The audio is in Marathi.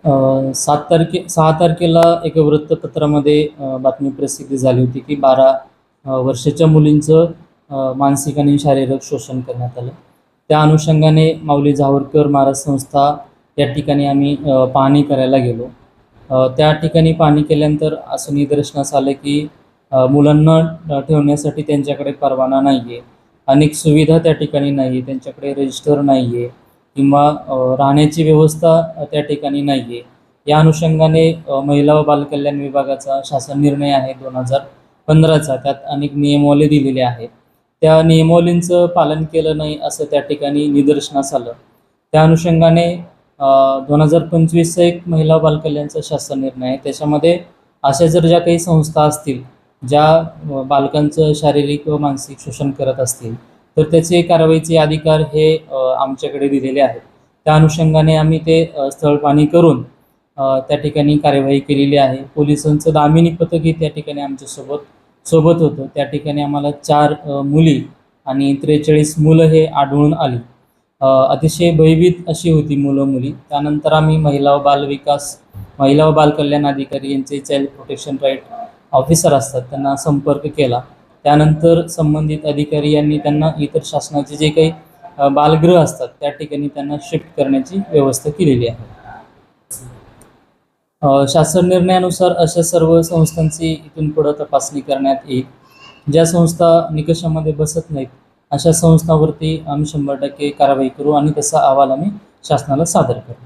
6 तारखेला एका वृत्तपत्रामध्ये बातमी प्रसिद्ध झाली होती की 12 वर्षाच्या मुलींचं मानसिक आणि शारीरिक शोषण करण्यात आलं. त्या अनुषंगाने माऊली झावरकर महाराज संस्था या ठिकाणी आम्ही पाहणी करायला गेलो. त्या ठिकाणी पाहणी केल्यानंतर असं निदर्शनास आलं की मुलांना ठेवण्यासाठी त्यांच्याकडे परवाना नाही आहे. अनेक सुविधा त्या ठिकाणी नाही आहे. त्यांच्याकडे रजिस्टर नाही आहे किंवा राहण्याची व्यवस्था त्या ठिकाणी नाही आहे. या अनुषंगाने महिला व बालकल्याण विभागाचा शासन निर्णय आहे 2015चा. त्यात अनेक नियमावली दिलेले आहेत. त्या नियमावलींचं पालन केलं नाही असं त्या ठिकाणी निदर्शनास आलं. त्या अनुषंगाने 2025चा एक महिला व बालकल्याणचा शासन निर्णय आहे. त्याच्यामध्ये अशा ज्या काही संस्था असतील ज्या बालकांचं शारीरिक व मानसिक शोषण करत असतील तर त्याचे कारवाईचे अधिकार हे आमच्याकडे दिलेले आहेत. त्या अनुषंगाने आम्ही ते स्थळ पाहणी करून त्या ठिकाणी कार्यवाही केलेली आहे. पोलिसांचं दामिनी पथकही त्या ठिकाणी आमच्यासोबत होतं. त्या ठिकाणी आम्हाला 4 मुली आणि 43 मुलं हे आढळून आली. अतिशय भयभीत अशी होती मुलं मुली. त्यानंतर आम्ही महिला व बालकल्याण अधिकारी यांचे चाइल्ड प्रोटेक्शन राईट ऑफिसर असतात त्यांना संपर्क केला. त्यानंतर संबंधित अधिकारी यांनी त्यांना इतर शासनाचे जे काही बालगृह असतात त्या ठिकाणी त्यांना शिफ्ट करण्याची व्यवस्था केलेली आहे. शासन निर्णयानुसार अशा सर्व संस्थांची इथून पुढे तपासणी करण्यात येईल. ज्या संस्था निकषामध्ये बसत नाहीत अशा संस्थांवरती आम्ही 100% कारवाई करू आणि तसा अहवाल आम्ही शासनाला सादर करू.